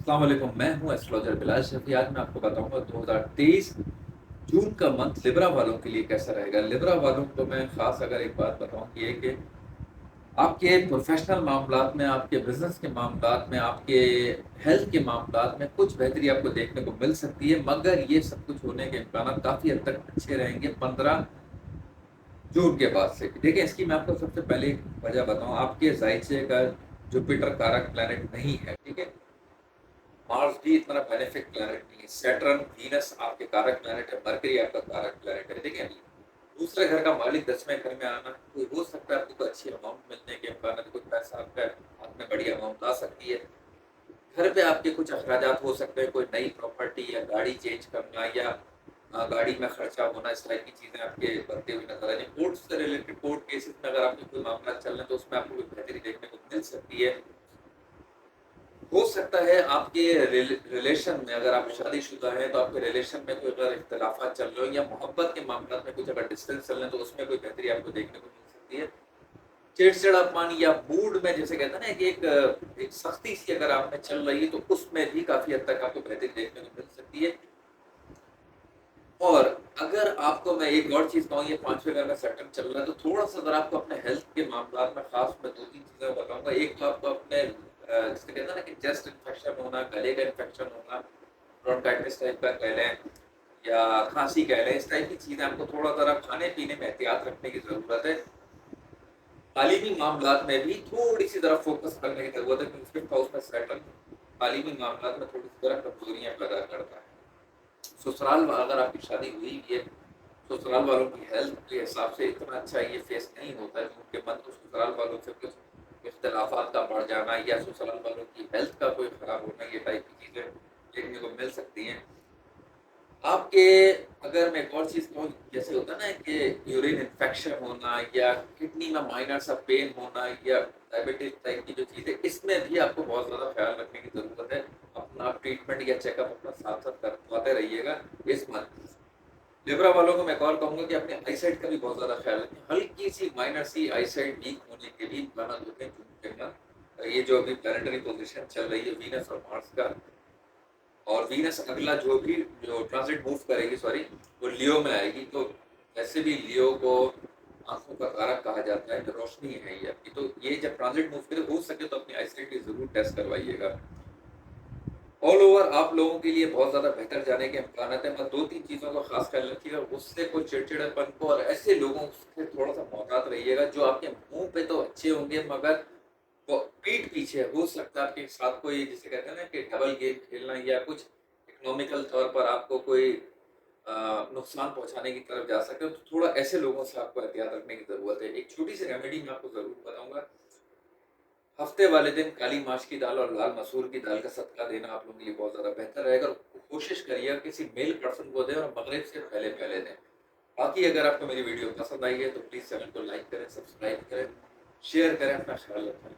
अस्सलाम वालेकुम, मैं हूँ एस्ट्रोलॉजर बिलाल शफी। आज मैं आपको बताऊंगा 2023 जून का मंथ लिब्रा वालों के लिए कैसा रहेगा। लिब्रा वालों को मैं खास अगर एक बात बताऊं कि ये कि आपके प्रोफेशनल मामलात में, आपके बिजनेस के मामलात में, आपके हेल्थ के मामलात में कुछ बेहतरी आपको देखने को मिल सकती है, मगर ये सब कुछ होने के इम्कान काफ़ी हद तक अच्छे रहेंगे 15 जून के बाद से। देखिए, इसकी मैं आपको सबसे पहले एक वजह बताऊं। आपके जायचे का जुपिटर कारक प्लैनेट नहीं है, ठीक है। मार्स भी इतना बेनिफिक प्लैनेट नहीं है। सैटर्न, वीनस आपके कारक प्लैनेट है, मरकरी आपका कारक प्लैनेट है। देखिए, दूसरे घर का मालिक 10वें घर में आना, कोई हो सकता है आपको कोई अच्छी अमाउंट मिलने के इम्कान है, कोई पैसा आपका हाथ में बड़ी अमाउंट आ सकती है। घर पे आपके कुछ अखराजात हो सकते हैं, कोई नई प्रॉपर्टी या गाड़ी चेंज करना या गाड़ी में खर्चा होना, इस टाइप की चीजें आपके बनते हुए नजर आ रही है। कोर्ट से रिलेटेड, कोर्ट केसेस में अगर आपके कोई मामला चल रहे हैं तो उसमें आपको कोई बेहतरी देखने को मिल सकती है। हो सकता है आपके रिलेशन में, अगर आप शादीशुदा हैं तो आपके रिलेशन में कोई अगर इख्तलाफात चल रहे हो या मोहब्बत के मामला में कुछ अगर डिस्टेंस चल रहे हैं तो उसमें कोई बेहतरी आपको देखने को मिल सकती है। चिड़चिड़ापन या मूड में, जैसे कहते हैं ना कि एक सख्ती सी अगर आप में चल रही है तो उसमें भी काफी हद तक आपको बेहतरी देखने को मिल सकती है। और अगर आपको मैं एक और चीज कहूँ, ये 5वें घर का सेटअप चल रहा है तो थोड़ा सा अगर आपको अपने हेल्थ के मामला में खास मैं 2-3 चीजें बताऊंगा। एक तो आपको अपने जिसे कहते हैं ना कि चेस्ट इन्फेक्शन होना, गले का इन्फेक्शन होना, ब्रोंकाइटिस टाइप का कह लें या खांसी कह लें, इस टाइप की चीजें आपको थोड़ा सा खाने पीने में एहतियात रखने की जरूरत है। तालीमी मामलात में भी थोड़ी सी तरफ फोकस करने की जरूरत है, क्योंकि फिफ्थ हाउस में सैटर्न तालीमी मामलात में थोड़ी सी तरह कमजोरियां पैदा करता है। ससुराल अगर आपकी शादी हुई भी है, ससुराल वालों की हेल्थ के हिसाब से इतना अच्छा ये फेस नहीं होता है कि उनके मन को ससुराल वालों से कुछ इख्तलाफात का बढ़ जाना या ससुराल वालों की हेल्थ का कोई खराब होना, ये टाइप की चीजें देखने को मिल सकती हैं आपके। अगर मैं एक और चीज कहूँ, जैसे होता है ना कि यूरिन इन्फेक्शन होना या किडनी में माइनर सा पेन होना या डायबिटीज टाइप की जो चीजें, इसमें भी आपको बहुत ज्यादा ख्याल रखने की जरूरत है। अपना ट्रीटमेंट या चेकअप अपना साथ साथ करवाते रहिएगा। इस मंथ लिब्रा वालों को मैं एक और कहूंगा कि अपने आईसाइट का भी बहुत ज्यादा ख्याल रखें। हल्की सी माइनर सी आईसाइट वीक होने के भी इम्कान होते हैं जून के मंथ। ये जो अभी प्लैनेटरी पोजीशन चल रही है वीनस और मार्स का, और वीनस अगला जो ट्रांजिट मूव करेगी, सॉरी, वो लियो में आएगी। तो वैसे भी लियो को आंखों का कारक कहा जाता है, जो रोशनी है ये आपकी। तो ये जब ट्रांजिट मूव करे, हो सके तो अपनी आईसाइट की जरूर टेस्ट करवाइएगा। ऑल ओवर आप लोगों के लिए बहुत ज्यादा बेहतर जाने के इम्कान है। बस 2-3 चीजों का खास ख्याल रखिएगा, उससे कोई चिड़चिड़ापन को, और ऐसे लोगों से थोड़ा सा मोहतात रहिएगा जो आपके मुंह पे तो अच्छे होंगे मगर वो पीठ पीछे हो सकता है आपके साथ कोई, जिसे कहते हैं ना कि डबल गेम खेलना या कुछ इकोनॉमिकल तौर पर आपको कोई नुकसान पहुंचाने की तरफ जा सकते हो। तो थोड़ा ऐसे लोगों से आपको एहतियात रखने की जरूरत है। एक छोटी सी रेमेडी मैं आपको जरूर बताऊंगा। हफ्ते वाले दिन काली माश की दाल और लाल मसूर की दाल का सदका देना आप लोगों के लिए बहुत ज्यादा बेहतर रहेगा। कोशिश करिएगा किसी मेल पर्सन को दें और मगरिब से पहले पहले दें। बाकी अगर आपको मेरी वीडियो पसंद आई है तो प्लीज चैनल को लाइक करें, सब्सक्राइब करें, शेयर करें। अपना ख्याल रखें।